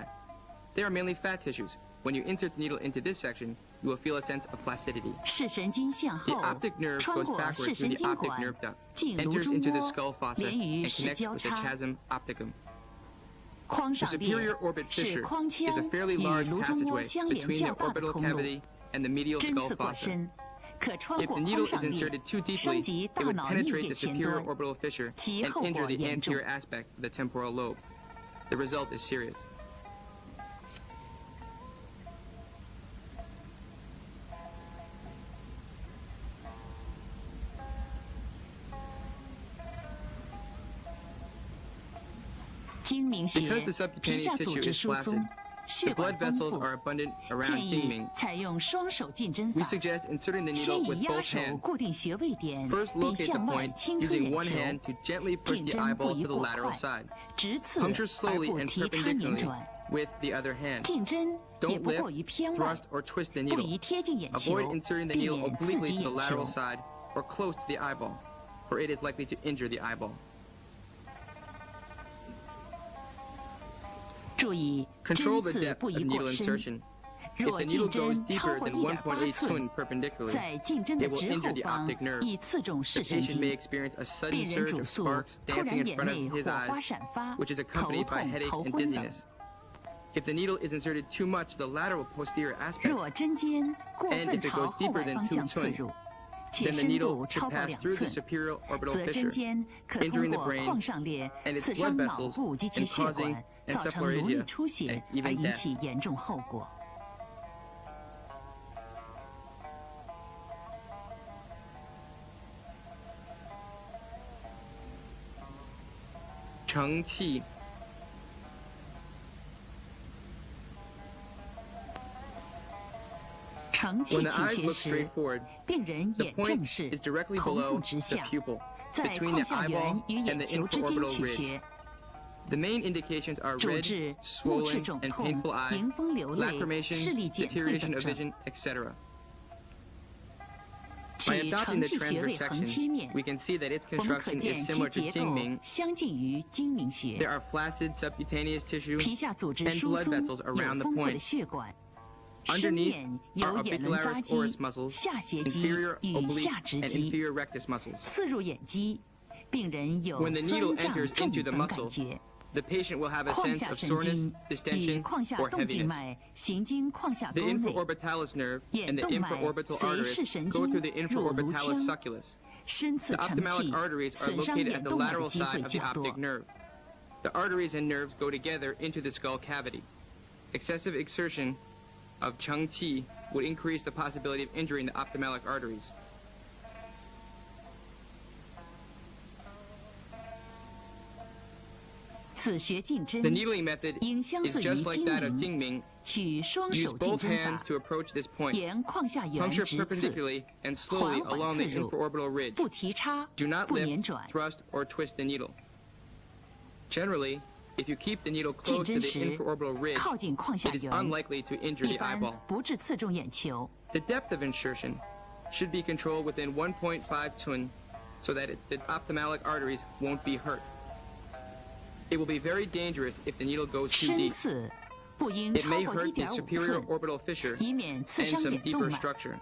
在， They are mainly fat tissues. When you insert the needle into this section, you will feel a sense of flaccidity. 视神经向 The 后 optic nerve 穿 goes 过 backward 视 through 神 the 经 optic 管 nerve duct, 进颅 enters 中 into the 窝 skull fossa, 连于 and 视 connects 交 with the 叉 chiasm opticum. 框 The 上 superior 裂 orbit 是 fissure 框 is a 腔 fairly 与 large 颅中窝 passageway 相连 between 较 the 大的 orbital 通路， cavity and the medial 针 skull 刺过 fossa. 深，可穿 If 过 the 框 needle is 上裂 inserted too 升 deeply, 级 it 大 would 脑颞 penetrate 叶 the 前 superior 端， orbital fissure 其 and 后 injure 果 the 严重。 anterior aspect of the temporal lobe. The result is serious. 睛明穴 Because the 皮 subcutaneous 下组 tissue 织 is 疏松 flaccid,，血 the 管 blood 丰 vessels 富， are abundant around 建议 Jingming. 采用双手进针 We 法， suggest inserting the 先 needle 以 with 压 both 手 hands. 固定穴位点， First, 并 locate the 向外 point 轻推 using 眼 one 球， hand to gently push 进 the 针不 eyeball 宜 to the 过 lateral 快， side. 直刺 Puncture 而 slowly 不 and 提插拧 perpendicularly 转， with the other hand. 进针也 Don't 不过于 lift, 偏外， thrust, or twist the 不宜 needle. 贴近眼球， Avoid inserting the 避 needle 免刺 obliquely 激 to the 眼 lateral 球。 side or close to the eyeball, for it is likely to injure the eyeball. 注意， Control 针 the 刺 depth 不 of 宜 needle 过深。 insertion. If 若 the 进 needle goes 针超 deeper 过 than 1.8 1.8 寸 tun，perpendicularly, 在进针的 it will 直 injure 后 the 方 optic nerve. 易刺中 The 视神 patient may 经， experience a sudden 病人 surge 主 of 诉 sparks 突 dancing 然 in 眼 front 内 of his 火花 eyes, 闪发， which is 头 accompanied by 痛、 headache 头 and 昏等。 dizziness. If the needle is inserted too much to the lateral posterior aspect, 若针尖过 And 分 if it 朝 goes 后 deeper 外 than 方 2向刺 tun, 入，且 then the 深 needle 度 should 超过 pass 2 through the 寸， superior orbital 则针 fissure, 尖可 injuring 通 the 过 brain 眶上裂 and its 刺 blood 伤脑 vessels 部及其 and 血 causing 管，造成颅 encephalopathia 内出血 and，even 而引 death. 起严重后果。承气承气 When the 取 eyes 穴 look 时 straight，forward, 病人 the 眼 point 正视， is directly 瞳 below 目直 the 下， pupil, 在 between 眶 the 下 eyeball 缘与 and 眼 the 球之间 infraorbital 取 ridge. 穴， The main indications are 主 red, 治目 swollen, 赤肿 and 痛 painful、eye, 迎风流泪、视 lacrimation, 力减退 deterioration 等 of 症。 vision, etc. 取 By adopting 承 the 气穴位横切 transverse 面 section,，we can see that its 我们可 construction 见 is 其 similar to 结构 Jingming. 相近于睛明 There 穴。 are flaccid subcutaneous tissue 皮下组织 and 疏 blood 松， vessels 有 around the 丰富的 point. 血管。深 Underneath 面有 are 眼轮匝 orbicularis 肌 oris、muscles, 下斜肌 inferior 与 oblique 下直 and 肌， inferior rectus muscles. 刺入眼肌，病人有 When the needle 酸胀 enters 重 into the 等感 muscle, 觉。 The patient will have a 眶 sense 下 of 神 soreness, 经与 distension, 眶下 or 动静 heaviness. 脉行经眶下 The 沟内， infraorbitalis nerve 眼 and the 动脉 infraorbital 随视 arteries 神 go 经 through the 入颅 infraorbitalis 腔， succulus. 深刺 The 承 ophthalmic 气， arteries are 损伤 located 眼 at the 动脉的 lateral 机会 side of the 较多 optic。nerve. The arteries and nerves go together into the skull cavity. Excessive exertion of Cheng Qi would increase the possibility of injuring the ophthalmic arteries. 此穴进针 The needling method 应相 is 似于 just like 睛 that of 明， Jingming. 取双 Use 手进 both 针 hands 法， to approach this point. 沿眶下缘 Puncture 直刺， perpendicularly and 缓 slowly 缓 along the 刺入， infraorbital ridge. 不提插， Do not 不 lift, 捻转。 thrust, or twist the needle. Generally, if you keep the needle 进 close to 针 the 时 infraorbital ridge, 靠近眶下 it is 缘， unlikely to injure 一 the 般 eyeball. 不致刺中眼球。 The depth of insertion should be controlled within 1.5 tun so that the ophthalmic arteries won't be hurt. It will be very dangerous if the needle goes too 深 deep. 刺不应 It 超 may 过 hurt the 1.5 寸，superior orbital fissure 以免刺 and 伤 some 眼动 deeper 脉。 structure.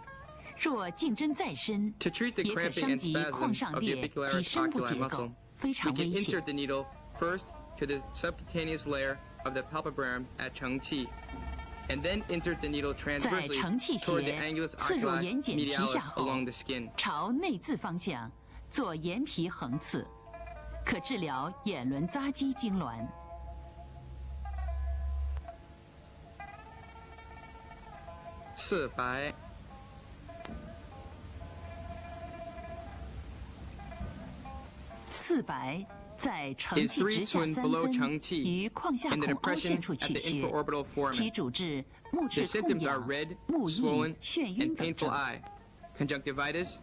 若进针再深， To treat the 也可 cramping 伤 and 及眶 spasm 上 of the 裂及 orbicularis 深部 oculi 结构 muscle, 非 we 常 can 危险 insert。the needle first to the subcutaneous layer of the palpebram at Cheng Qi, and then insert the needle 在 transversely 承气 toward the 穴 angulus 刺入 oculi 眼睑皮下 medialis 后 along the skin. 朝内眦方向做眼皮横刺，可治疗眼轮匝肌痉挛。刺白四白在承 is 气 3直下 tun 3 below 分 Cheng Qi 于眶下 and the 孔凹 depression 陷处 at 取 the 穴， infraorbital 其 foramen. 主治目 The 赤痛 symptoms are 痒、 red, 目 swollen, 翳、眩晕 and 等 painful 症。 eye, conjunctivitis,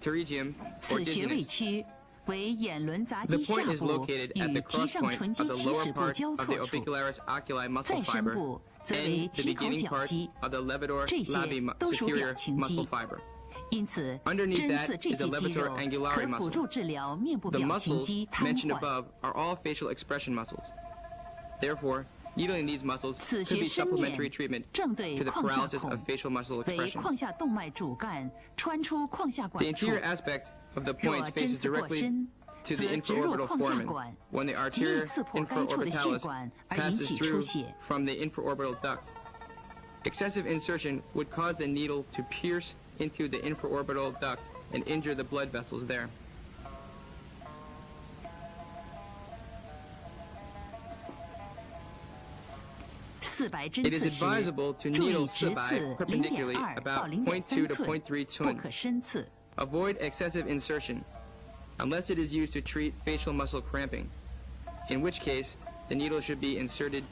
pterygium, or 此穴位 dizziness. 区为眼轮匝 The 肌下 point is 部 located at 与 the 皮 cross 上 point 唇 of 肌 the 起 lower 始部 part 交 of 错 the 处， orbicularis oculi muscle 再深 fiber 部则为 and the 提口 beginning 角 part 肌， of the levator 这些 labii 都属表 superior 情 muscle 肌。 fiber. 因此， Underneath 针 that 刺这 is 些 a 肌 levator 肉 angulari 可辅 muscle. 助治疗面部 The 表情 muscles 肌瘫 mentioned 痪。 above are all facial expression muscles. Therefore, Needling these muscles 此 could 学 be 深 supplementary 面 treatment 正对 to the 眶下 paralysis 孔 of facial muscle 为 expression. 眶下动脉主干穿出眶下 The 管处， anterior aspect of the 若 point 针 faces 刺过 directly 深， to 则 the 植入 infraorbital 眶下 foramen 管， when the 极易 arteria 刺破该处的血 infraorbitalis 管而引 passes 起出 through 血。 from the infraorbital duct. Excessive insertion would cause the needle to pierce into the infraorbital duct and injure the blood vessels there. 400针 It is 刺时， advisable to 注意 needle 直 4by 刺 perpendicularly 0.2 到 about 0.3 0.2 to 寸， 0.3不 tun. 可深刺。 Avoid excessive insertion, unless it is used to treat facial muscle cramping, in which case the needle should be inserted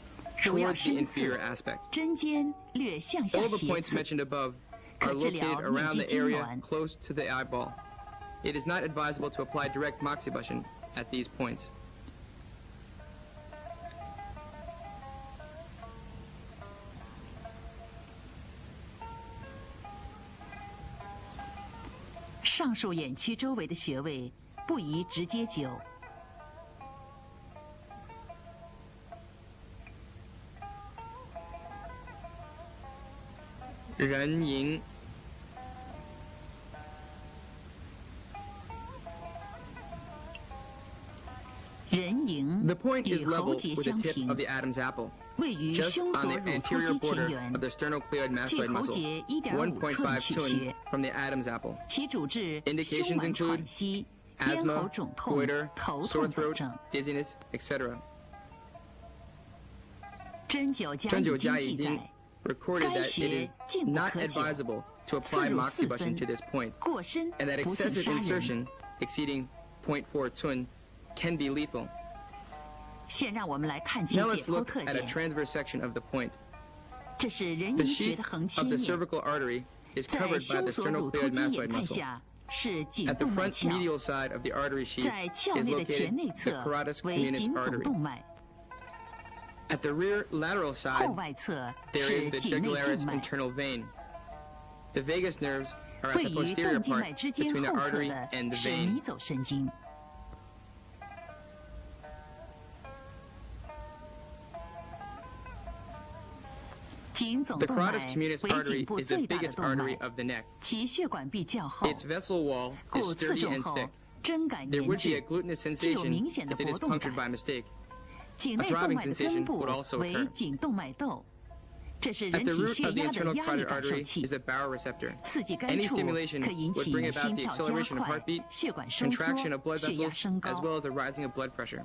如要 towards the 深刺 inferior aspect. 针尖略向下 All the 斜 points 刺， mentioned above are 可治疗 located around 面 the 积痉 area 挛。 close to the eyeball. It is not advisable to apply direct moxibustion at these points. 上述眼区周围的穴位不宜直接灸。人迎 人迎 The point is 与喉 level 结 with the 相 tip 平 of，the Adam's apple, 位于 just 胸 on 锁 the 乳突 anterior 肌前 border 缘 of，the sternocleidoid 距 mastoid 喉 muscle, 结1.5寸 1.5取 tun 穴， from the Adam's apple. 其主治 Indications 胸脘 include 喘息、咽喉 Asthma, 肿痛、 goiter, 头 sore 痛等 throat, 症。 dizziness, etc. 针灸家针灸已经记家已经载， recorded 该 that it 穴 is 禁不 not 可灸， advisable to 刺 apply 入4 moxibustion 分 to this point, 过深 and that 不幸 excessive 杀人。 insertion exceeding 0.4 tun can be lethal. 现让我们来看其 Now 解 let's 剖 look 特 at a 点。 transverse section of the point. 这是人 The 迎穴 sheath 的横切 of the 面， cervical artery is 在 covered by 胸 the 锁乳突 sternocleidoid 肌 mastoid 眼看 muscle. 下是颈 At the 动脉 front 鞘， medial side of the artery sheath 在鞘 is 内的前 located 内 the 侧 carotid 为 communis 颈总 artery. 动脉， At the rear lateral 后 side, 外侧 there 是 is the 颈内 jugularis 静脉。 internal vein. The vagus nerves are at 位 the 于 posterior 动静 part 脉之间 between the 后侧 artery 的 and the 是 vein. 迷走神经。颈总 The 动 carotid 脉 communis 为 artery 颈部 is the 最大的 biggest 动 artery 脉， of the neck. 其血管壁较厚， Its vessel wall is 故刺 sturdy 中 and 后 thick. 针感 There 粘 would be a 滞。 glutinous 具有 sensation 明显的 if it 搏 is 动 punctured 感 by mistake. 颈 A 内动 throbbing 脉的 sensation 根部 would also 为 occur. 颈动脉窦，这是 At 人 the 体 root 血 of the 压的 internal 压力 carotid 感受 artery 器 is。a Bauer receptor. 刺激该 Any 处 stimulation 可引 would 起 bring about 心 the 跳加 acceleration of 快 heartbeat,、血管收缩 contraction of blood、血压 vessels, 升 as 高。 well as a rising of blood pressure.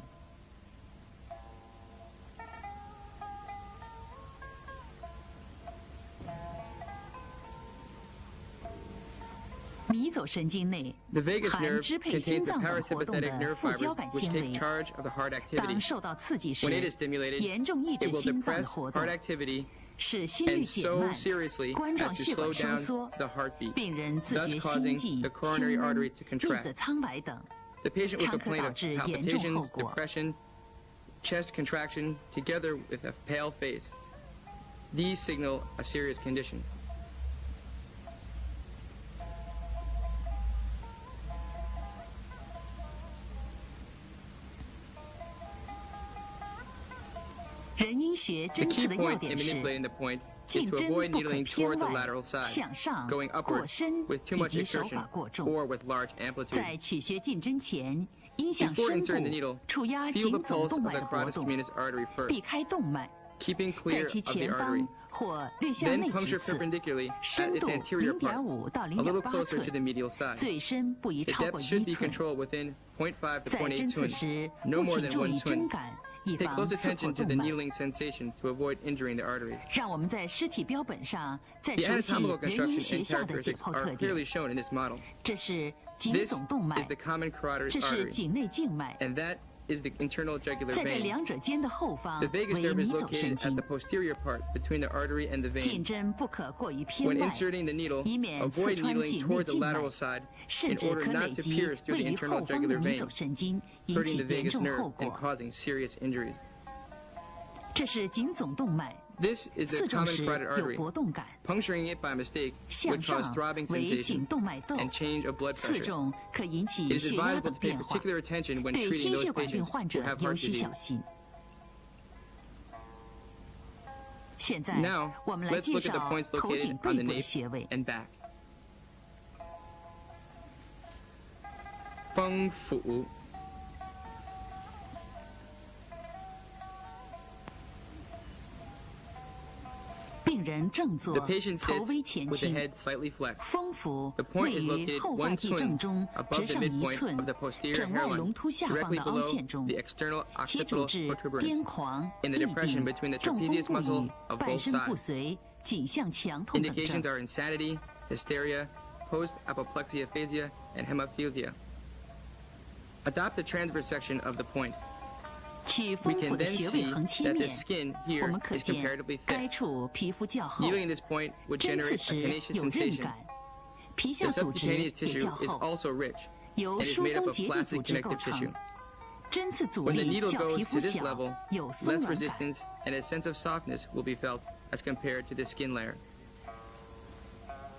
迷走神经内 The vagus 含 nerve 支配 contains 心 the 脏等活动 parasympathetic 的 nerve 副交 fibers 感 which 纤 take 维， charge of the heart 当 activity. 受到刺激时 When it is stimulated, 严重抑 it 制 will 心脏的 depress 活动 heart，activity 使心率 and 减 so 慢， seriously 冠状 as to 血 slow 管收 down 缩， the heartbeat, 病人自 thus 觉 causing 心悸、 the coronary 胸闷 artery to、绿 contract. 色苍白等。 The patient would 常可 complain 导 of 致严重后 palpitations, 果。 depression, chest contraction, together with a pale face. These signal a serious condition. 人因学 The 针 key 刺的要 point 点 in 是 manipulating the point is 竞 to 针 avoid 不可 needling 偏 toward the 外 lateral、side, 向上、 going 过 upward 深 with too 以 much 及手 exertion 法过重。 or with large amplitude. 在取穴进针前，应向 Before 深 inserting the needle, 部触压 feel the 颈总 pulse 动 of 脉 the 的活 carotid 动， communis artery 避 first, 开动脉， keeping 在 clear 其 of the 前 artery. 方或略向内 Then 直 puncture 刺， perpendicularly at 深 its 度 anterior part, 0.5到 a little 0.8 closer to 寸， the medial side. 最深不宜 The 超过 depth should 1 be 寸。 controlled within 0.5 to 在针 0.8 刺时 tun,，no 务 more 请 than 注意 1针 tun. 感，以 Pay 防 close 刺破 attention to 动 the 脉。 needling sensation to avoid injuring the arteries. 让我们在尸体标本上再 The 熟悉 anatomical 人因 construction 学 and 下的解 characteristics 剖 are 特点。 clearly shown in this model. 这是颈 This 总动脉 is，the common carotid 这是 artery, 颈内静脉， and that is the internal jugular 在这 vein. 两者间的后方 The vagus 为 nerve is 迷走神 located at 经 the。posterior part between the artery and the 进 vein. 针不可过于偏 When 外， inserting the needle, 以免刺 avoid 穿 needling 颈内 toward the 静脉 lateral，side 甚 in 至 order 可 not 累 to 积 pierce through 位 the 于 internal 后方的 jugular 迷走 vein, 神经，引 hurting 起 the 严 vagus 重 nerve 后 and 果。 causing serious injuries. 这是颈总动脉， This is 刺 the 中 common 时 carotid 有 artery. 搏动感， Puncturing it by mistake 向 would cause 上 throbbing 为颈 sensation 动脉窦， and change of blood 刺 pressure. 中可引起 It is 血压 advisable 等 to pay 变化， particular attention when 对 treating 心 those 血管病 patients 患 who 者 have 尤 heart 需小 disease. 心。现在 Now, 我们来 let's 介 look at the 绍 points 头颈 located on 背 the 部的 nape 穴位。 and back. 风府病人正坐 The，patient 头 sits 微前 with the 倾。 head slightly flexed. 风府 The point 位 is 于 located 后发 one 际 twin 正中， above 直 the 上1 midpoint 寸 of the，posterior 枕外 hairline, 隆突下方 directly 的凹 below 陷中 the，external 其主 occipital 治边 protuberance. 狂、 In the 异 depression 病 between the、中风 trapezius 不 muscle 已、 of 半 both 身不 sides. 遂、颈项强痛等 Indications 症。 are insanity, hysteria, post-apoplexy aphasia, and hemophilia. Adopt the transverse section of the point. 取 We 丰富 can 的 then 穴位 see 横切 that the 面， skin 我 here 们可 is 见 comparatively 该 thick. 处皮肤较厚， Needling this point would 针刺 generate a 时 tenacious 有韧 sensation. 感，皮 The 下组织 subcutaneous 也 tissue 较 is 厚， also rich 由 and is 疏 made 松 up of 结缔 plastic 组织构 connective 成 tissue.。针刺阻 When the 力 needle 较皮 goes 肤 to this 小 level, 有松 less 软感。 resistance and a sense of softness will be felt as compared to the skin layer.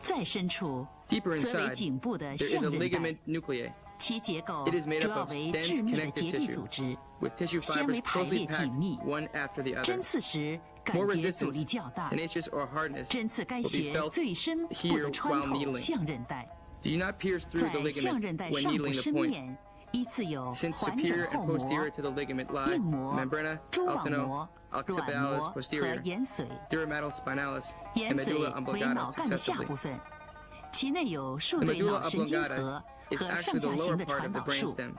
再深处， Deeper 则为 inside, 颈部的 there is 象 a 韧带 ligament，nuclei 其结构 It is made 主 up 要 of 为 dense 致密的 connective 结缔 tissue 组织。 with tissue 纤 fibers 维排 closely 列紧 packed 密， one after the 针 other. 刺时感 More 觉阻力 resistance, 较大。 tenacious or hardness 针刺该 will be 穴 felt 最深不 here 得穿 while 透 needling. 象韧带， Do not pierce through the 在象 ligament 韧带 when 上部 needling the 深 point. 面依次有 Since 环 superior 枕后 and 膜、 posterior to the ligament lie 硬膜、 membrana, 蛛网 altino, 膜、软 occipitalis 膜和 posterior, 延髓。 duramatal spinalis, 延 and 髓 medulla 为 oblongata 脑干的下 successively. 部分，其内有数 The 对 medulla 脑神经 oblongata 核 is 和 actually 上 the 下行 lower 的 part 传 of the 导树， brainstem.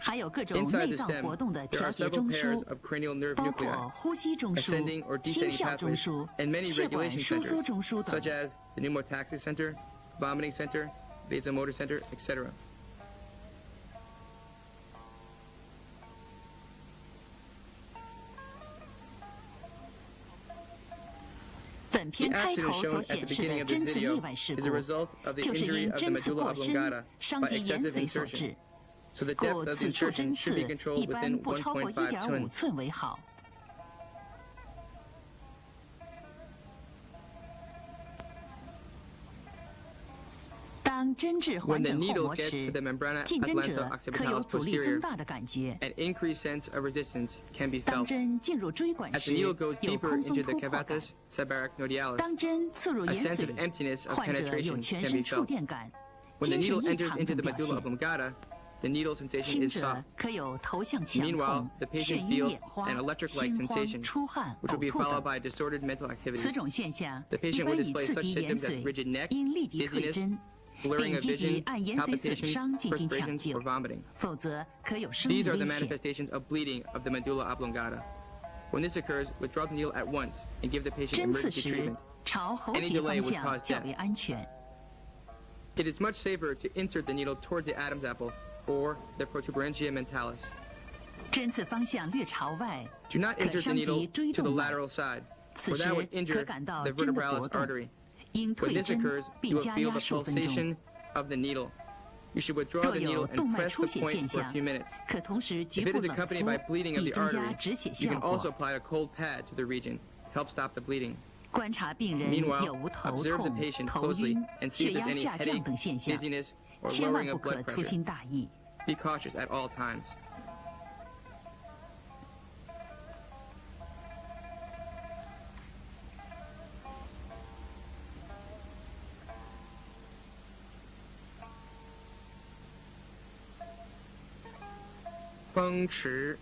还有各种 Inside 内 the 脏活 stem, 动的 there 调 are 节 several 中 pairs 枢， of cranial nerve 包 nuclei, 括呼吸中枢 ascending or、心 descending 跳中 pathways, 枢、 and many 血管 regulation 收缩中 centers, 枢等 such。as the pneumotaxic center, vomiting center, vasomotor center, etc. 本 The 片开 accident 头所 shown at 显 the 示 beginning 的 of 针 this 刺意 video 外事 is 故 a，result of the 就是 injury 因 of the 针刺 medulla 过深 oblongata 伤 by 及延 excessive 髓所 insertion. 致。 So the 故 depth of the 此处针 insertion should 刺 be controlled 一般 within 不超过 1.5 1.5 twin. 寸为好。当针至 When 环 the 枕后 needle 膜 gets 时 to the membrana 竞争者 atlanta 可有 occipitalis 阻力增 posterior, 大的感觉。 an increased sense of resistance can be 当 felt. 针进入椎管 As 时 the needle goes 有 deeper 空松 into the 突破感。 cavatus sebarachnoidealis, 当针刺入 a 延 sense of 髓， emptiness of 患者有 penetration 全 can 身 be 触 felt. 电感、 When the 精神 needle 异 enters 常 into 等 the 表 medulla 现。 oblongata, the needle sensation 轻 is 者 soft. 可有头项强 Meanwhile, 痛、 the 眩 patient 晕 feels 眼花、 an electric-like 心慌、 sensation, 出汗、 which will 呕 be 吐 followed 等。 by disordered mental activities. 此种现象 The 一 patient 般 will 以 display 刺 such 激延 symptoms as 髓， rigid neck, 应立即退 dizziness, 针， blurring 并 of 积极 vision, 按延髓损 palpitations, 伤进行抢 perspirations, 救 or，vomiting. 否则可有生命 These are the 危险。 manifestations of bleeding of the medulla oblongata. When this occurs, withdraw the needle at once and give the patient 针刺 emergency 时 treatment. 朝喉 Any 结 delay 方 would 向 cause 较 death. 为安全。 It is much safer to insert the needle towards the Adam's apple or the protuberantia mentalis. 针刺方向略朝外， Do not 可 insert the 伤及 needle 椎 to the 动脉， lateral side, 此 for 时 that would 可 injure 感到 the 针的 vertebralis 活动， artery. 应 When 退 this 针 occurs, 并 you will 加 feel 压 the 数分钟。 pulsation of the needle. You should withdraw 若 the 有 needle 动 and 脉 press 出 the 血 point 现 for a 象 few minutes. 可同时局 If 部 it is 冷 accompanied by 敷， bleeding of 以 the 增加 artery, 止血 you 效 can 果 also。apply a cold pad to the region to help stop the bleeding. 观察病人 Meanwhile, 有无头 observe the 痛、 patient 头 closely 晕、 and 血 see if 压 there's any 下降 headache, 等现象， dizziness, or 千万 lowering 不 of 可 blood 粗 pressure. 心大意。 Be cautious at all times. 风池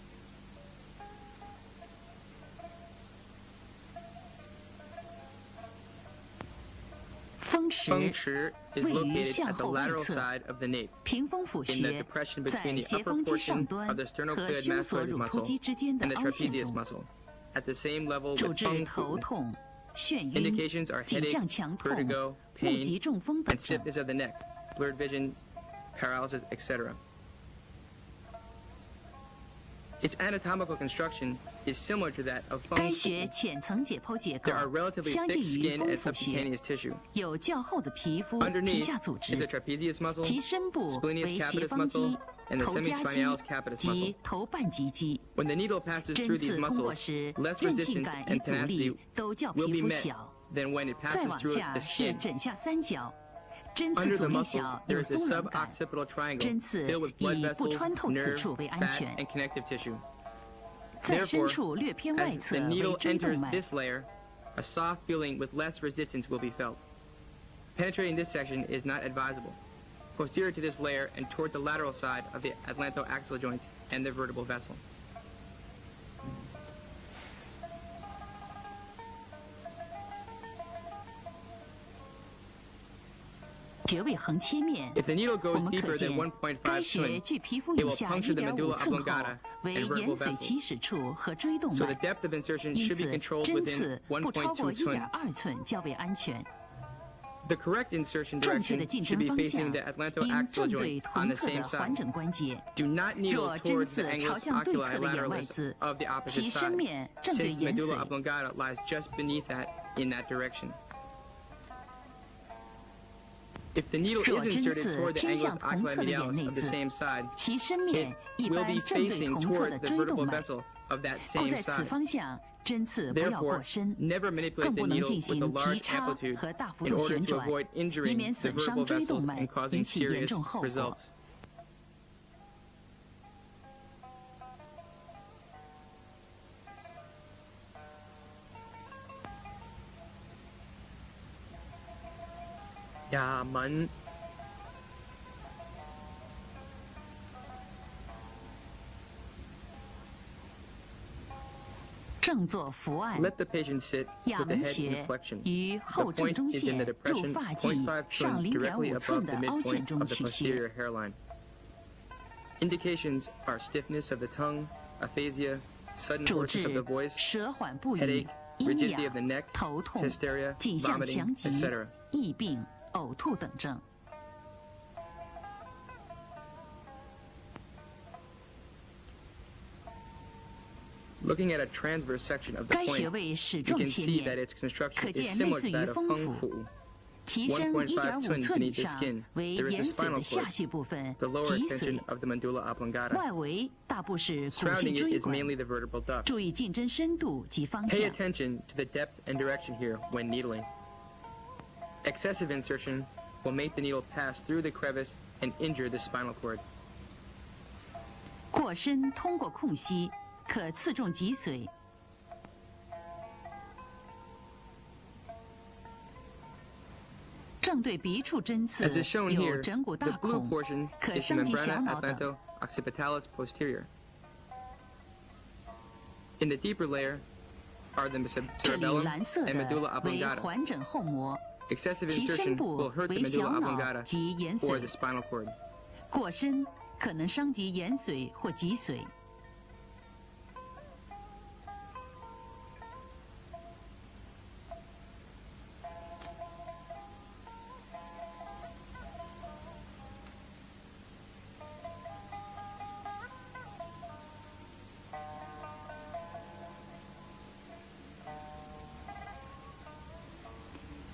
风池 Feng Chi is 位于 located 向 at the 后外 lateral 侧， side of the nape, 屏风府 in the 穴 depression 在 between the 斜 upper 方肌上 portion 端 of the 和 sternocleidomastoid 胸锁乳突 muscle 肌之间的 and the 凹陷 trapezius 中， muscle, at the same level 主 with 治 Feng 头 Fu. 痛、眩晕、 Indications are 颈 headache, 项强痛、 vertigo, 目疾 pain, 中风等 and 症。 stiffness of the neck, blurred vision, paralysis, etc. Its anatomical construction is similar to that of 该 Feng 穴 Fu. 浅层解剖结构 There are relatively 相近 thick 于 skin 风 and 府穴， subcutaneous tissue. 有较厚的皮肤、皮 Underneath 下组 is the 织， trapezius muscle, 其深部 splenius 为斜 capitis 方肌 muscle,、and the 头夹肌 semispinalis capitis 及 muscle. 头半棘肌。 When the needle passes 针 through these 刺通过 muscles, 时， less 韧性 resistance 感与 and 阻力 tenacity 都较 will 皮 be 肤 met 小。 than when it 再 passes 往 through 下 the 是 skin. 枕下三角，针刺 Under 阻 the 力 muscles, 小， there 有 is a 松软感。 suboccipital triangle 针刺 filled with blood 以不 vessels, 穿透此 nerves, 处为安 fat, 全。 and connective tissue. 在深 Therefore, 处略偏外 as 侧 the 为 needle 椎动 enters 脉， this layer, a soft feeling with less resistance will be felt. Penetrating this section is not advisable. Posterior to this layer and toward the lateral side of the atlantoaxial joints and the vertebral vessel. 穴位横切面， If the needle 我 goes 们可 deeper 见 than 1.5该穴 twin, 距皮肤 it 以 will 下 puncture the 1.5 寸 medulla 后 oblongata 为 and vertebral 延髓 vessels. 起始处和椎动 So the 脉， depth of insertion 因 should be 此 controlled 针 within 刺不超过 1.2 twin. 1.2寸较为安全。 The correct insertion 正确的 direction 进 should 针 be 方 facing 向 the 应 atlantoaxial 正对 joint on 臀 the 侧 same 的环 side. 枕关节。 Do not needle 若针 towards the 刺朝 angulus 向对 oculi 侧的眼外 lateralis 眦， of the opposite 其身 side, 面正对 since the 眼 medulla 髓。 oblongata lies just beneath that in that direction. If the needle 若 is 针 inserted 刺 toward the 偏 angulus 向同 oculi 侧的眼 medialis 内 of the 眦， same side, 其身 it 面一 will 般 be 正对 facing 同侧的 towards the 椎动 vertebral 脉， vessel of that 故 same 在此 side. 方向针刺不要过 Therefore, 深， never 更 manipulate 不 the 能 needle 进 with a 行提 large 插 amplitude 和大幅 in 度 order 旋 to 转， avoid 以 injuring 免 the 损伤 vertebral 椎 vessels 动脉， and causing 引起严 serious 重后果。 results. Yaman. 正坐伏案， Let the patient sit 亚 with the 门 head 穴 in flexion. 于 The 后正 point 中 is in 线 the 入 depression 发际 0.5 上 twin directly 0.5 above 寸 the 的凹陷 midpoint 中 of the 取穴。 posterior hairline. Indications are stiffness of the tongue, aphasia, sudden 主 hoarseness 治 of the voice, 舌缓不已 headache,、阴 rigidity 痒 of the neck,、头痛、 hysteria, 颈项 vomiting, 强疾 etc.、疫病、呕吐等症。 Looking at a transverse section of the 该穴 point, 位始 you 终 can 切 see that 面， its construction 可 is 见 similar 类似 to 于 that of 丰 Hung 府 Fu. 其身 1.5 1.5 寸寸以 beneath the 上 skin, 为 there is 眼 the 髓 spinal 的下 cord, 序部分 the lower 脊 extension 髓， of the medulla oblongata. 外围大部是骨 Surrounding 性 it 椎 is 管。 mainly the vertebral duct. 注意进针深度及方 Pay 向。 attention to the depth and direction here when needling. Excessive insertion will make the needle pass through the crevice and injure the spinal cord. 过深通过空隙，可刺中脊髓。正对鼻处针刺 As is shown 有 here, 枕骨 the 大 blue 孔， portion 可 is the 伤及小 membrana 脑等。 atlanto-occipitalis posterior. In the deeper layer are the 这里 cerebellum 蓝色 and 的 medulla 为 oblongata. 环枕后膜， Excessive 其身 insertion 部 will hurt the 为小 medulla 脑 oblongata 及眼 or the 髓， spinal cord. 过深可能伤及眼髓或脊髓。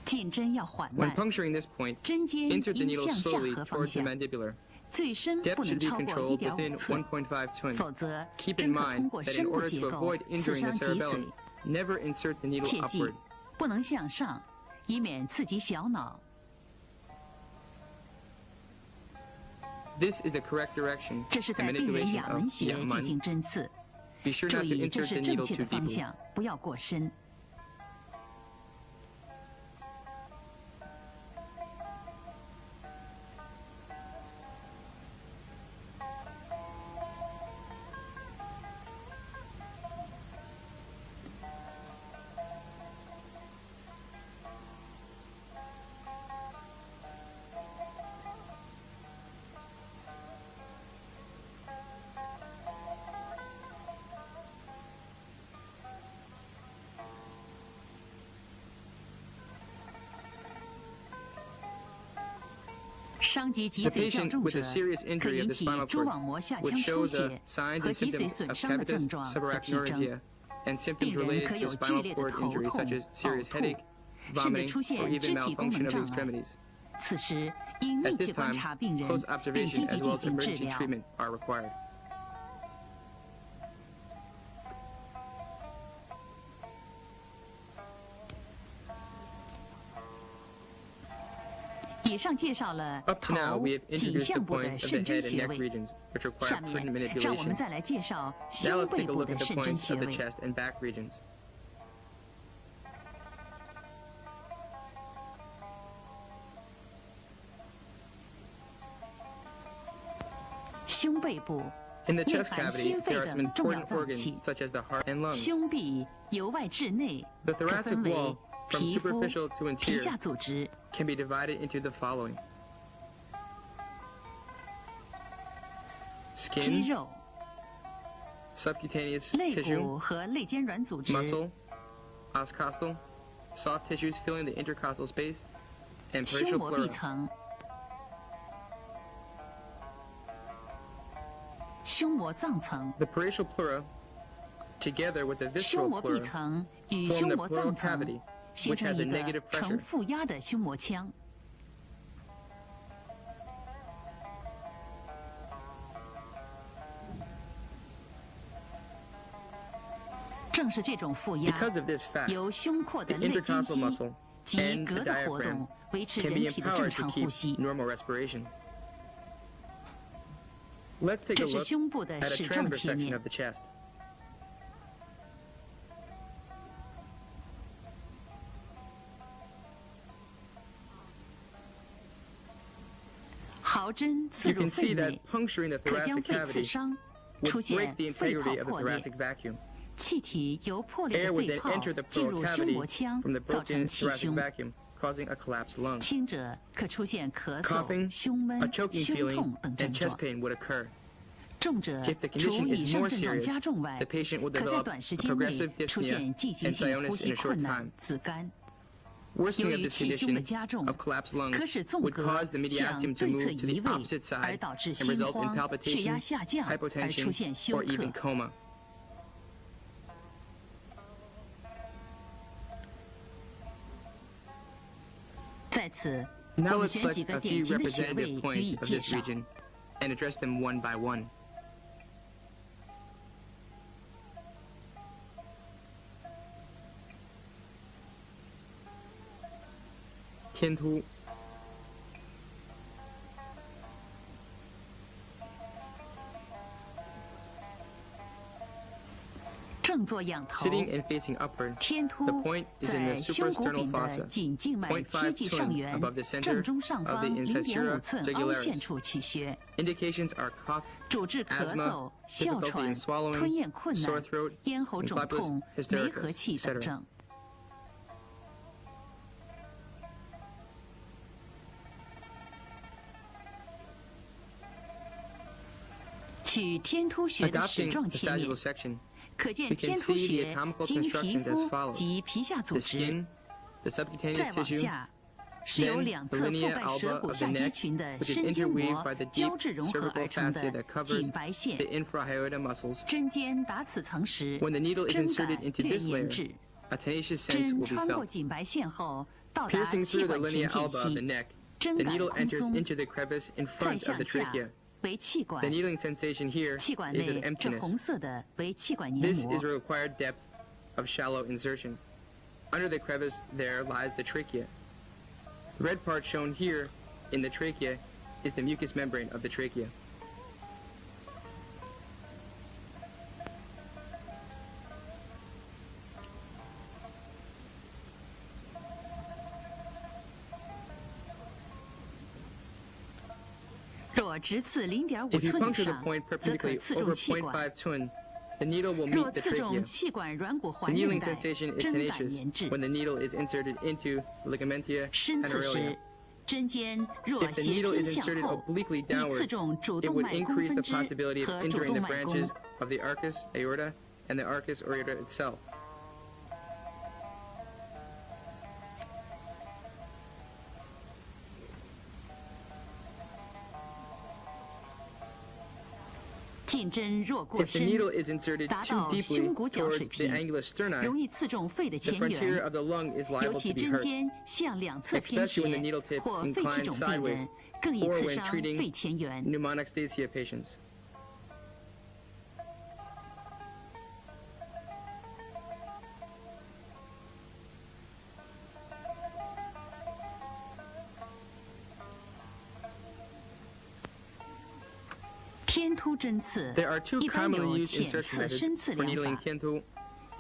进针要缓 When 慢， puncturing this point, 针尖 insert the 应 needle 向下 slowly 颌方 towards the 向， mandibular. 最深 Depth 不能 should be 超过 controlled within 1.5寸， 1.5 twin. 否则 Keep 针 in 可 mind 通过 that 深 in 部 order 结 to 构 avoid 刺 injuring 伤 the 脊髓 cerebellum,。never insert the needle 切记 upward. 不能向上，以免刺激小脑。 This is the correct direction 这是 and 在病人 manipulation 亚门 of 穴进 Yaman. 行针刺， Be sure 注 not to 意这 insert 是 the 正 needle 确 too 的方 deeply. 向，不要过深。 伤及脊 The 髓较 patient 重 with 者 a serious 可 injury 引 of the 起 spinal 蛛网 cord 膜下 would 腔 show 出 the 血 signs 和 and 脊髓 symptoms 损 of 伤的 capitis 症状和体征。 subarachnoidegia and symptoms 病人 related 可 to 有剧 spinal 烈的 cord 头 injury 痛、 such as 呕 serious 吐 headache,，甚至 vomiting, 出 or 现 even 肢体功 malfunction 能 of 障碍。 extremities. 此时应 At 密 this 切观 time, 察病人， close 并 observation 积极 as 进 well as 行治 emergency 疗。 treatment are required. 以上介绍了 Up to now, 头 we have 颈 introduced the 项部的 points of the 肾针 head and 穴 neck 位。 regions, which require 下面 prudent 让我们 manipulation. 再来介绍 Now 胸 let's 背 take a 部 look 的 at the 肾针 points 穴 of the 位。 chest and back regions. 肺部， In the 内 chest 含 cavity, 心肺 there are some 等重要 important 脏 organs 器。 such as the heart and lungs. 胸壁由外至内 The 可 thoracic 分为 wall, from 皮肤、 superficial to 皮 interior, 下组织、 can be divided into the following: 肌 skin, 肉、 subcutaneous 肋 tissue, 骨和肋间软组织、 muscle, oscostal, soft tissues filling the intercostal space, and 胸 parietal 膜壁 pleura. 层、胸膜脏层。 The parietal pleura, together with the 胸 visceral 膜壁 pleura, 层与 form 胸 the 膜 pleural 脏层 cavity, 形 which 成 has 一 a negative 个呈 pressure. 负压的胸膜腔。正是这种负压， Because of this fact, 由胸廓的 the 肋间 intercostal 肌 muscle 及 and 膈 the 的活 diaphragm 动，维持 can be 人体的正 empowered 常 to 呼 keep 吸。 normal respiration. Let's take a 这是 look 胸部的 at a 矢状 transverse 切 section 面 of。the chest. 毫针刺 You 入 can 肺 see that 内， puncturing the 可将 thoracic 肺刺 cavity 伤， would 出 break 现 the 肺泡 integrity of the 破裂， thoracic vacuum. 气体由破裂 Air 的 would 肺 then 泡 enter the 进 pleural 入胸膜 cavity 腔， from the 造 broken 成气 thoracic 胸。 vacuum, causing a collapsed lung. 轻者可出现咳嗽、 Coughing, 胸闷 a、choking 胸 feeling, 痛等症 and chest 状。 pain would occur. 重者 If the 除 condition 以 is 上 more 症状 serious, 加重外， the patient will 可在 develop 短时 a 间内 progressive 出现 dyspnea 季节 and 性 cyanosis 呼 in 吸 a short 困难 time.、紫绀。 Worsening 由 of 于 this 气胸的 condition 加重， of collapsed lungs 可使纵 would 隔 cause the 向 mediastinum to 对侧 move to 移 the 位， opposite 而 side 导致 and 心 result in 慌、血压 palpitation, 下降，而出 hypotension, 现休 or even 克。 coma. 在此，我 Now 们 let's 选几 select 个 a 典 few 型的穴位 representative 予 points 以 of 介 this 绍。 region and address them one by one. 天突 正坐仰头， sitting and facing upward. 天突 The point is in the 在胸骨 suprasternal 柄的 fossa, 颈静脉切 0.5迹上缘 above the center 正中上 of 方 the 0.5 incisura 寸 jugularis. 凹陷处取穴， Indications are cough, 主治咳 asthma, 嗽、哮 difficulty 喘 in、swallowing, 吞咽困 sore 难、 throat, 咽喉 and 肿 cleftus 痛、没 hystericus, 和气等 etc. 症。取天突穴的矢 Adopting 状 the 切面 sagittal，section, 可见 we can 天突 see the 穴 anatomical 经皮 constructions as 肤 follows. 及皮下组 The 织， skin, the subcutaneous 再往 tissue, 下是由 then 两 the 侧覆 linea 盖舌 alba 骨 of the 下肌 neck, 群的 which is 深筋 interweaved 膜 by the 胶 deep 质融合 cervical 而成 fascia 的 that covers 颈白线 the。infrahiatal muscles. 针尖打此层时， When the needle is 针 inserted 感 into 略 this 粘 layer, 滞， a tenacious sense 针 will be 穿过 felt. 颈白线后，到达 Piercing 气 through the 管 linea 前间 alba of the 隙， neck, 针 the 感 needle 空 enters 松， into the crevice in 再 front of 向 the 下 trachea. 为气管 The，needling sensation here 气管 is of 内这 emptiness. 红色的为气管黏 This 膜 is。the required depth of shallow insertion. Under the crevice, there lies the trachea. The red part shown here in the trachea is the mucous membrane of the trachea. "若直刺0.5 If you 寸以 puncture the 上， point 则可 perpendicularly 刺 over 中气管； 0.5 tun, the needle will 若 meet the 刺中 trachea. 气管软骨 The 环韧 needling 带， sensation is 针感 tenacious 粘滞。 when the needle is inserted into the ligamentia 深刺 anterior. 时，针尖若 If the 斜 needle 偏 is 向 inserted 后， obliquely 易刺 downward, 中主 it 动 would 脉弓 increase 分 the 支 possibility of 和主 injuring 动 the 脉 branches 弓。 of the arcus aorta and the arcus aorta itself. "近针若过 If the 深， needle is inserted 达 too 到 deeply 胸骨角 towards 水 the 平， angular sterni, 容易刺中肺的 the 前 frontier 缘。 of the lung is 尤 liable 其 to be 针 hurt. 尖向两侧偏 Especially when the 斜 needle tip 或肺气 inclines 肿病 sideways, 人，更易 or 刺 when 伤 treating 肺前缘。 pneumonic stasia patients. "天突针刺 There are two 一般 commonly 有 used 浅 insertion 刺、深 methods 刺 for 两 needling 法。 tiantu.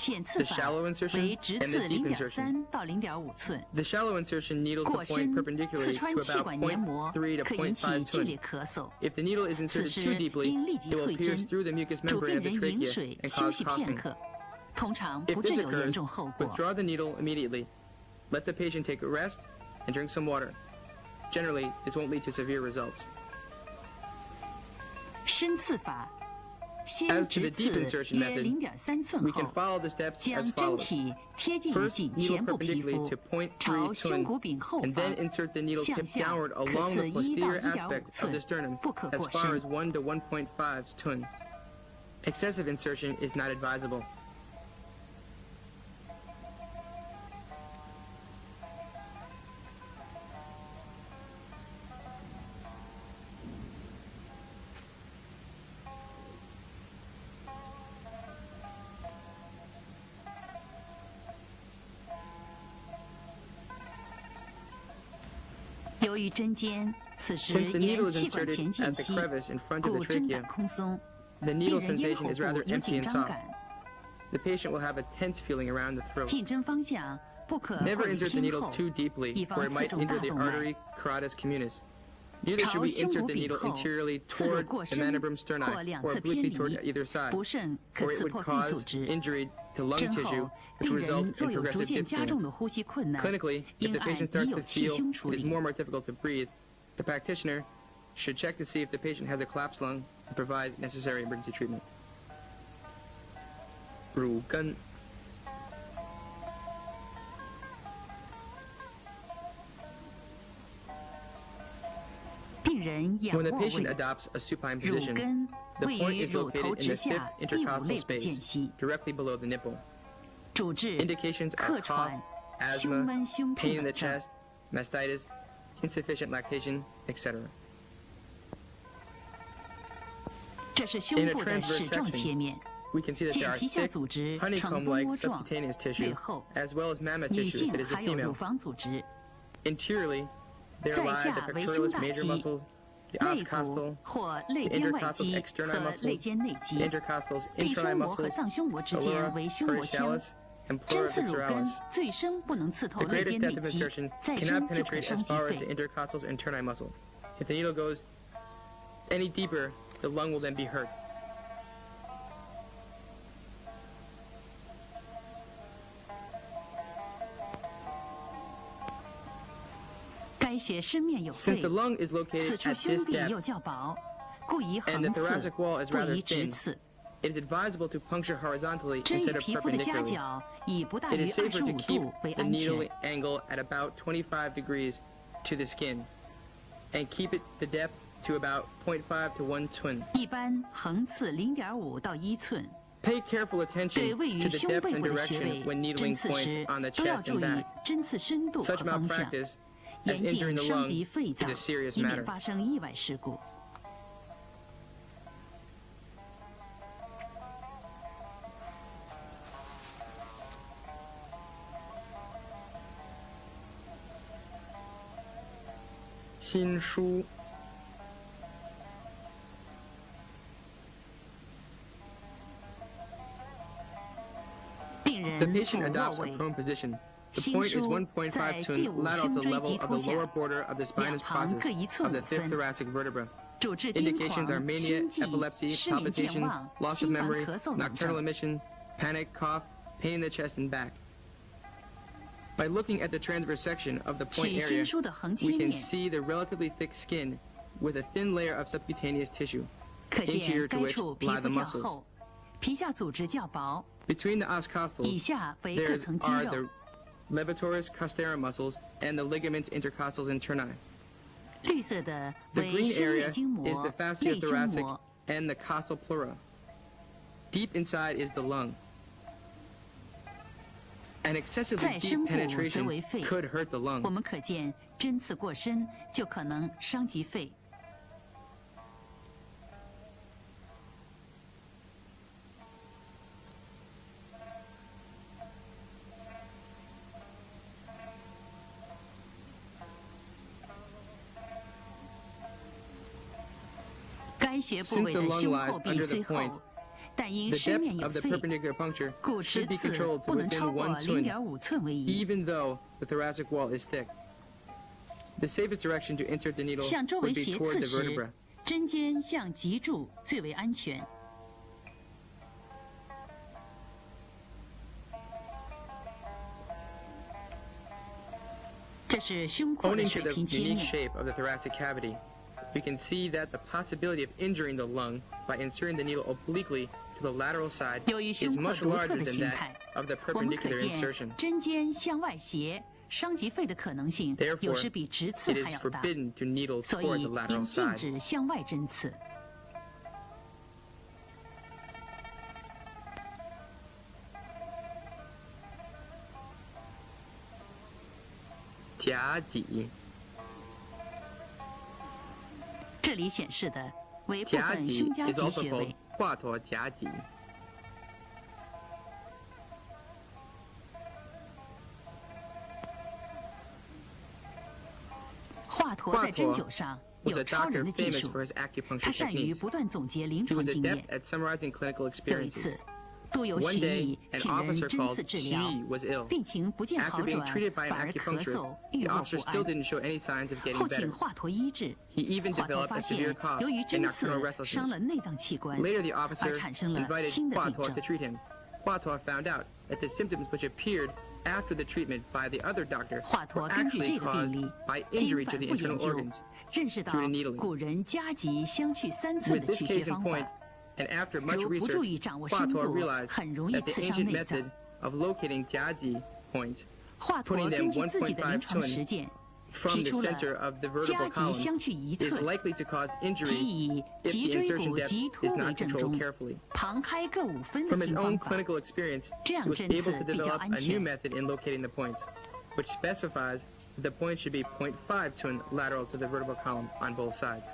浅刺 the 法 shallow insertion 为直 and 刺 the deep 0.3 insertion. 到0.5寸。 The shallow insertion needles 过 the point 深 perpendicularly 刺穿 to 气 about 管黏膜 0.3 to 可引起 0.5剧烈 twin. 咳嗽。 If the needle is 此 inserted 时 too deeply, 应立即 it will 退 pierce 针， through the mucous 主 membrane 病 of the 人饮 trachea 水 and 休 cause 息片 coughing. 刻，通常 If 不 this 致有严 occurs, 重后果。 withdraw the needle immediately. Let the patient take a rest and drink some water. Generally, this won't lead to severe results. 深刺法，先 As to 直 the deep 刺 insertion 约 method, 0.3寸 We can 后， follow the steps 将 as 针 follows. 体贴近 First, 颈 needle 前部皮 perpendicularly 肤 to，point 朝 3胸 twin, 骨柄后 and 方 then insert the needle 向 tip 下 downward 可 along 刺 the 1到 posterior 1.5 aspect of 寸 the，sternum 不可 as 过 far 深 as。1 to 1.5 twin. Excessive insertion is not advisable. 由于针尖此时 Since the 沿 needle is 气管 inserted 前间 at the 隙， crevice in front of 故 the 针感 trachea, 空松， the 病 needle 人咽 sensation 喉 is 部 rather 有 empty 紧 and 张 soft. 感。 The patient will have a tense feeling around the throat. 进针方向不可过 Never 于 insert the 偏 needle 后， too deeply, 以 for 防 it 刺 might 中 injure 大 the 动脉。 artery carotid communis. Neither 朝 should we 胸 insert 骨 the 柄 needle 后， interiorly 刺入 toward 过 the 深 mandiblum 或 sterni 两 or 侧偏 obliquely toward 离， either side, 不慎可 or it 刺 would 破肺组 cause 织。 injury to lung 针 tissue, 后， which 病 would 人 result 若 in 有逐 progressive 渐加 dyspnea. 重的呼吸困难， Clinically, if 应 the 按 patient 已 starts 有 to 气 feel 胸处 it is 理。 more and more difficult to breathe, the practitioner should check to see if the patient has a collapsed lung and provide necessary emergency treatment. 乳根 病人仰 When the 卧 patient 位， adopts a supine 乳 position, 根 the 位 point 于 is 乳头 located in 直 the 下 fifth 第五 intercostal 肋部间 space, 隙， directly below the nipple. 主治 Indications 客 are cough, 喘、胸 asthma, 闷、胸痛 pain in 等 the 症。 chest, mastitis, insufficient lactation, etc. 这是胸 In a 部的 transverse 矢状 section, 切面， We can see that there 见 are 皮下 thick, 组织呈 honeycomb-like 蜂窝状， subcutaneous 略 tissue, 厚。 as well as mammoth 女 tissue 性 if it is a 还有乳 female. 房组织， Interiorly, there 在 lie 下 the 为 pectoralis 胸大 major 肌、 muscle, the 肋 oscostal, 骨或肋 the 间外 intercostal 肌 externi 和 muscles, 肋间内 the 肌。 intercostals 臂 interni 胸膜和 muscles, 脏胸膜之间 ulna 为胸膜腔， parcialis, and 针 pleura 刺乳根 visceralis. 最深不能刺透 The 肋 greatest 间 depth 内 of 肌， insertion 再 cannot 深就可 penetrate 伤 as 及 far as the 肺。 intercostals and interni muscle. If the needle goes any deeper, the lung will then be hurt. 该穴深面有 Since 肺 the，lung is 此 located 处 at 胸 this 壁 depth, 又较薄，故宜 and 横 the 刺， thoracic wall is 不 rather 宜直 thin, 刺。 it is advisable to puncture horizontally 针与 instead of 皮肤的夹 perpendicularly. 角以不大 It 于 is safer to 25 keep 度为 the 安 needle 全。 angle at about 25 degrees to the skin, and keep it the depth to about 0.5 to 1 twin. 一般横刺0.5到1寸。 Pay careful 对 attention 位于 to the 胸 depth 背 and 部的穴 direction 位 when 针 needling 刺 points 时 on the 都要 chest 注 and 意 back. 针刺深度和 Such 方向， malpractice, as 严 injuring 禁 the 伤及 lung, 肺 is 脏 a，serious 以免 matter. 发生意外事故。心枢病 The 人 patient 俯卧 adopts a 位， prone position. The 心 point is 枢 1.5在 twin 第五 lateral 胸 to the 椎 level 棘 of 突 the 下， lower border of the 两 spinous 旁各 process 1寸 of the 5 fifth 分。 thoracic vertebra. 主治癫 Indications 狂、 are mania, 心悸、 epilepsy, 失眠健 palpitation, 忘、 loss of 心烦 memory, 咳嗽等 nocturnal 症。 emission, panic, cough, pain in the chest and back. By looking at the transverse section of the 取 point 心 area, 枢的横切 we can 面， see the relatively thick skin with a thin layer of subcutaneous tissue. 可 interior 见 to 该 which 处皮 lie 肤 the 较 muscles. 厚，皮下组织较薄， Between the 以 oscostals, 下为各 there 层肌 are 肉 the。levatorus costera muscles and the ligaments intercostals interni. 绿色的 The 为 green 深 area 肋筋 is 膜 the、肋胸 fasciothoracic 膜。 and the costal pleura. Deep inside is the lung. An excessively 再 deep 深部则 penetration 为肺。 could hurt the 我 lung. 们可见针刺过深就可能伤及肺。该穴部 Since 位 the 的 lung 胸 lies 后壁 under the 虽 point, 厚，但因 The 身面 depth 有 of the 肺， perpendicular puncture 故直 should be 刺 controlled 不 to 能 within 超过 1 twin, 0.5寸为宜。 even though the thoracic wall is thick. The safest direction to insert the needle 向周围 would be 斜 toward 刺 the 时 vertebra.，针尖向脊柱最为安全。这是胸廓的 Owing to 水 the 平切 unique 面。 shape of the thoracic cavity, we can see that the possibility of injuring the lung by inserting the needle obliquely to the lateral side 由于 is 胸廓 much 独特 larger 的 than 形 that 态， of the 我们可 perpendicular 见 insertion. 针尖向外斜，伤及肺的可能性 Therefore, 有时比直刺 it 还 is 要大， forbidden to needle 所 toward 以 the 应 lateral 禁 side. 止向外针刺。夹脊，这里显示的为部夹脊分胸夹 is 脊 also 穴 called 位。华佗夹脊。华佗在针灸上 was 有 a 超人 doctor 的技 famous 术， for his 他 acupuncture 善于 techniques. 不断总结临 He 床 was 经 adept 验。 at summarizing clinical 有一 experiences. 次，督由 One 习 day, 以 an 请人 officer 针 called 刺治 Xu 疗 Yi，was ill. 病情不见好 After being 转， treated by 反 an 而咳 acupuncturist, 嗽，郁 the 卧 officer 不 still 安。 didn't show any signs of getting 后请 better. 华佗医治， He even 华佗 developed 发 a 现 severe cough 由于 and 针刺 nocturnal 伤 restlessness. 了内脏器官， Later, the 而 officer 产生了 invited 新的病 Hua Tuo 症 to。treat him. Hua Tuo found out that the symptoms which appeared after the treatment by the other doctor 华 were 佗根据 actually 这个 caused 病例， by 经 injury 反 to 复 the internal 研究 organs.，认识到 through the needling. 古人夹脊相距3寸 With 的 this 取穴 case in 方 point, 法。 and after much 如不注意 research, 掌握 Hua 深 Tuo 度， realized 很容易 that the 刺伤 ancient 内脏 method。of locating jiaji points 华佗 putting 根 them 据自己的临床 1.5实践， from 提 the 出了 center of the 夹 vertebral 脊 column 相距1 is 寸， likely to cause 即 injury 以 if 脊 the 椎 insertion 骨 depth 棘 is 突为 not 正 controlled 中， carefully. 旁开各5分的 From 新 his 方 own 法。 clinical experience, 这 he 样 was 针 able 刺 to 比较 develop 安 a new 全。 method in locating the points, which specifies that the point should be 0.5 twin lateral to the vertebral column on both sides.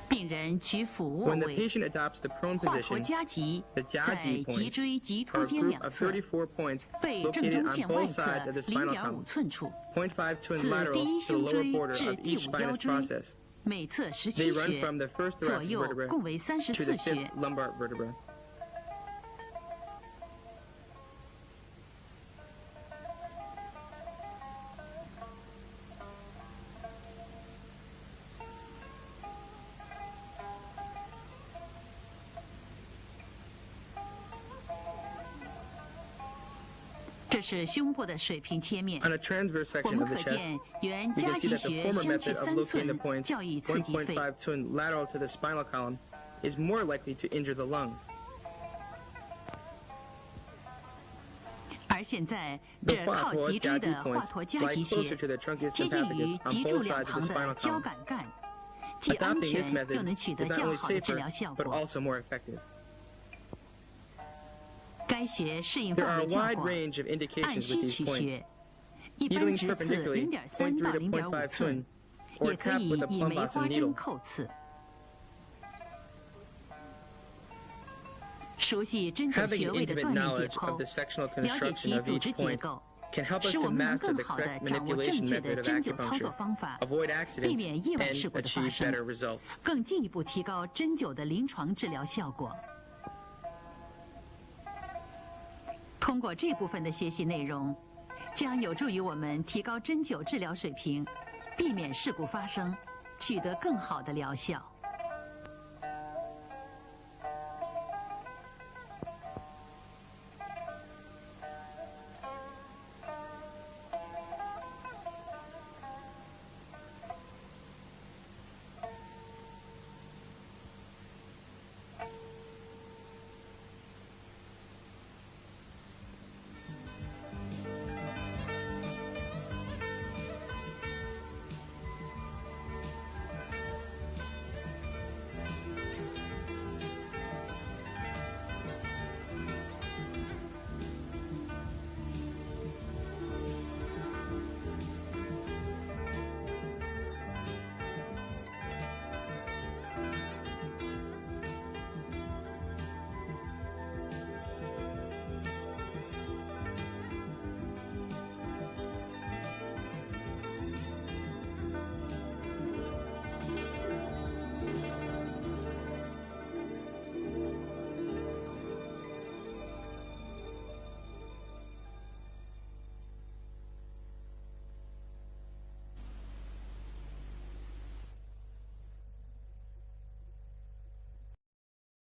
病人取俯卧 When the 位， patient adopts the prone 华佗 position, 夹脊 the 在 jiaji 脊 points 椎棘 are 突 a 间 group 两 of 侧， 34 points 背正 located 中 on 线外 both 侧 sides of the spinal 0.5 column. 寸处， 0.5 twin 自 lateral 第一 to the 胸 lower 椎 border 至 of 第 each 5腰 spinous 椎， process. 每侧 They 17 run from 穴， the first 左 thoracic 右 vertebra 共为 to the 34 fifth 穴。 lumbar vertebra. 这是胸部的水平切面， On a transverse 我 section 们 of the 可 chest, 见原 we 夹 can see 脊 that the 穴 former 相距 method of 3 locating the 寸， points 较易刺激肺。 1.5 twin lateral to the spinal column is more likely to injure the lung. 而现在， The 这靠 Hua 脊 Tuo 椎 jiaji 的华 points 佗夹 lie 脊 closer 穴 to the trunculus 接近于 sympathicus 脊 on 柱 both 两 sides of 旁 the 的 spinal 交 column. 感干，既安 Adopting 全 this 又 method 能取得 is not 较 only 好的治 safer 疗效 but 果。 also more effective. 该穴适应 There 范 are 围 a 较 wide 广， range of 按 indications 需 with these 取 points. 穴，一般 Needling 直刺 perpendicularly 0.3 0.3 到 to 0.5 0.5 寸 twin,，也 or 可 tap 以 with a 以梅花 plumbosum 针 needle. 扣刺。熟悉针灸 Having 穴 an 位的 intimate 锻炼解 knowledge 剖 of the，sectional 了解 construction 其 of 组织 each 结 point 构， can help us 使我 to 们能 master 更 the 好地 correct 掌握正 manipulation 确 method 的 of 针灸操作 acupuncture, 方法， avoid 避 accidents, 免意外 and 事故的发 achieve 生， better results. 更进一步提高针灸的临床治疗效果。通过这部分的学习内容，将有助于我们提高针灸治疗水平，避免事故发生，取得更好的疗效。